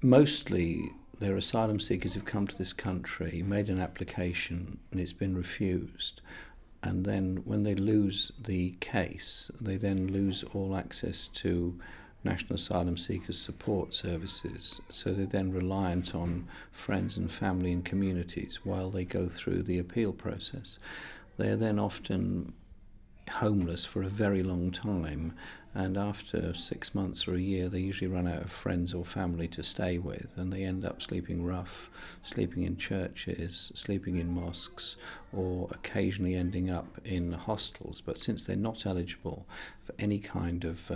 Mostly they're asylum seekers who've come to this country, made an application and it's been refused. And then when they lose the case, they then lose all access to National Asylum Seekers Support Services. So they're then reliant on friends and family and communities while they go through the appeal process. They're then often homeless for a very long time, and after 6 months or a year they usually run out of friends or family to stay with, and they end up sleeping rough, sleeping in churches, sleeping in mosques, or occasionally ending up in hostels. But since they're not eligible for any kind of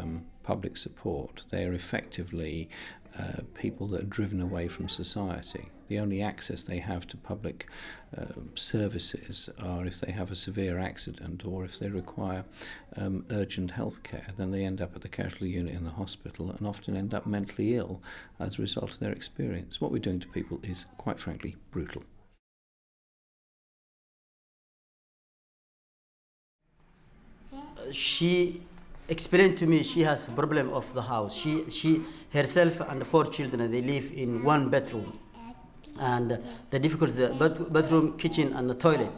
public support, they're effectively people that are driven away from society. The only access they have to public services are if they have a severe accident or if they require urgent health care. Then they end up at the casualty unit in the hospital and often end up mentally ill as a result of their experience. What we're doing to people is, quite frankly, brutal. She explained to me she has a problem of the house. She herself and 4 children, they live in 1 bedroom. And the difficulty, the bedroom, kitchen, and the toilet.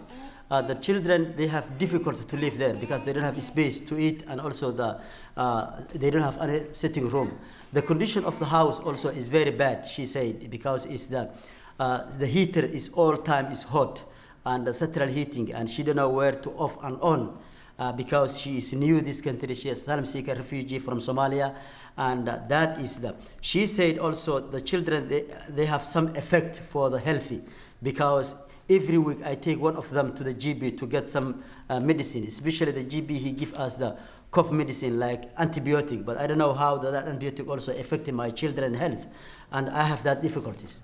The children, they have difficulty to live there because they don't have space to eat, and also they don't have any sitting room. The condition of the house also is very bad, she said, because it's the heater is all time is hot, and the central heating, and she don't know where to off and on. Because she is new to this country, she is asylum seeker, refugee from Somalia, and that is she said also the children, they have some effect for the healthy, because every week I take one of them to the GP to get some medicine, especially the GP, he give us the cough medicine like antibiotic, but I don't know how that antibiotic also affected my children's health, and I have that difficulties.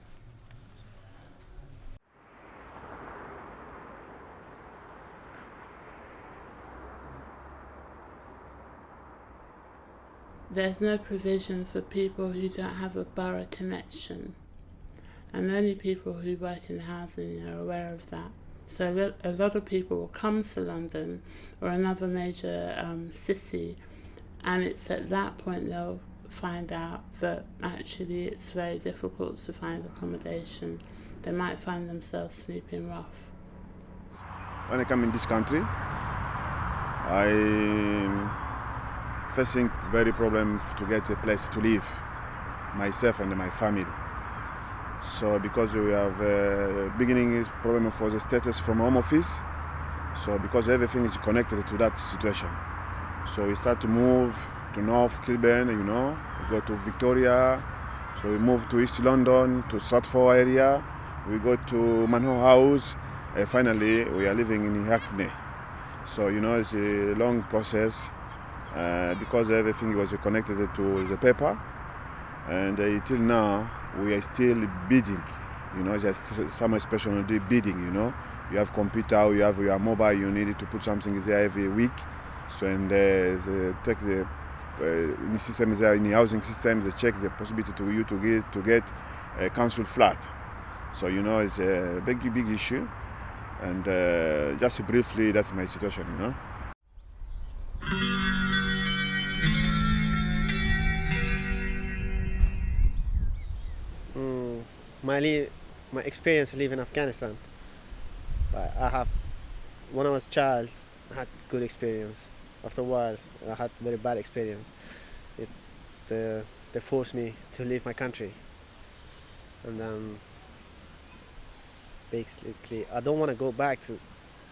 There's no provision for people who don't have a borough connection, and only people who work in housing are aware of that. So a lot of people will come to London or another major city, and it's at that point they'll find out that actually it's very difficult to find accommodation. They might find themselves sleeping rough. When I come in this country, I'm facing very problem to get a place to live, myself and my family. So because we have beginning problem for the status from home office, so because everything is connected to that situation. So we start to move to North Kilburn, we go to Victoria, so we move to East London, to Stratford area, we go to Manor House, and finally we are living in Hackney. So it's a long process. Because everything was connected to the paper, and until now we are still bidding. Just some special bidding. You have computer, you have your mobile, you need to put something there every week. So and take the in the system there, in the housing system, they check the possibility to you to get a council flat. So it's a big issue, and just briefly, that's my situation. My experience living in Afghanistan. When I was a child, I had good experience. Afterwards, I had very bad experience. They forced me to leave my country, and basically, I don't want to go back to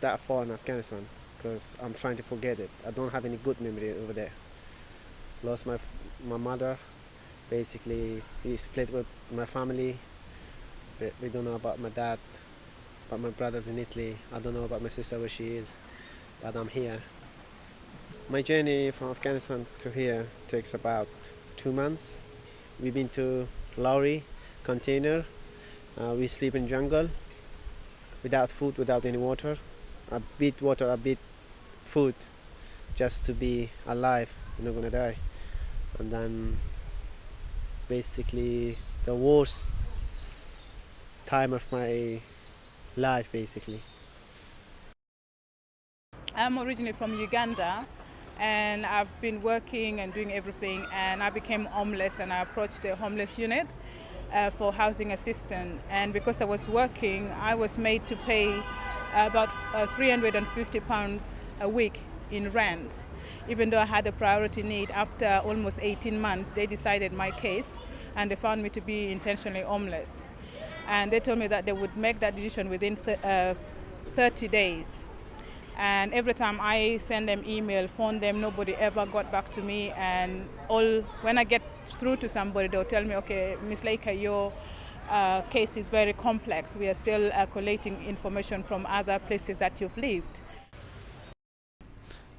that far in Afghanistan because I'm trying to forget it. I don't have any good memory over there. Lost my mother. Basically, we split with my family. We don't know about my dad, about my brothers in Italy. I don't know about my sister, where she is, but I'm here. My journey from Afghanistan to here takes about 2 months. We've been to lorry, container. We sleep in jungle, without food, without any water. A bit water, a bit food, just to be alive. You're not gonna die. And then basically the worst time of my life, basically. I'm originally from Uganda, and I've been working and doing everything, and I became homeless, and I approached the homeless unit, for housing assistance. And because I was working, I was made to pay about £350 a week in rent. Even though I had a priority need, after almost 18 months, they decided my case and they found me to be intentionally homeless. And they told me that they would make that decision within 30 days. And every time I send them email, phone them, nobody ever got back to me. And when I get through to somebody, they'll tell me, okay, Ms. Leica, your case is very complex. We are still collating information from other places that you've lived.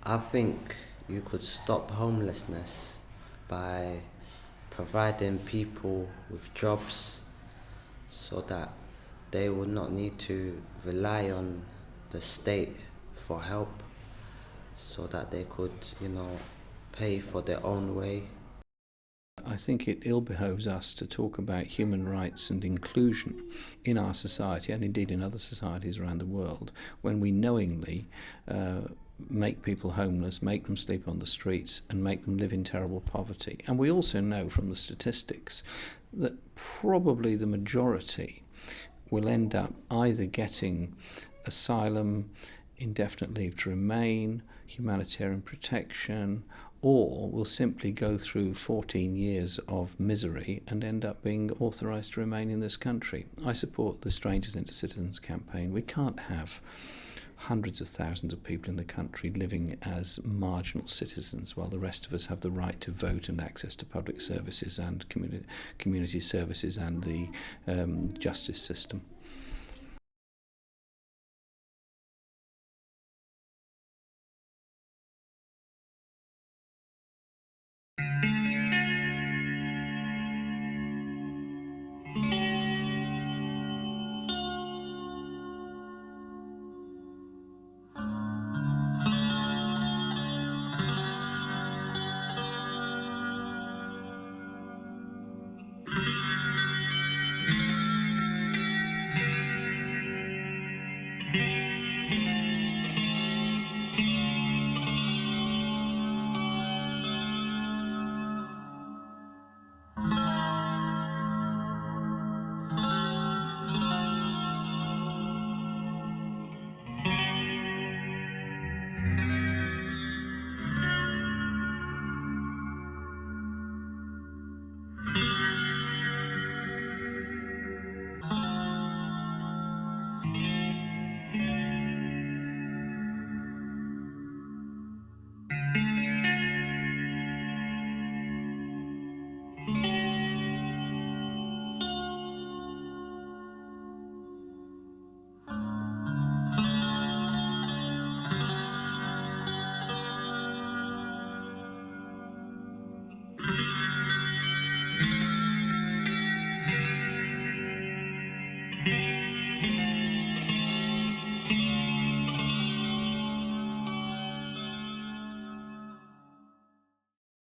I think you could stop homelessness by providing people with jobs so that they would not need to rely on the state for help, so that they could, pay for their own way. I think it ill behoves us to talk about human rights and inclusion in our society, and indeed in other societies around the world, when we knowingly make people homeless, make them sleep on the streets, and make them live in terrible poverty. And we also know from the statistics that probably the majority will end up either getting asylum, indefinite leave to remain, humanitarian protection, or will simply go through 14 years of misery and end up being authorised to remain in this country. I support the Strangers into Citizens campaign. We can't have hundreds of thousands of people in the country living as marginal citizens while the rest of us have the right to vote and access to public services and community services and the justice system.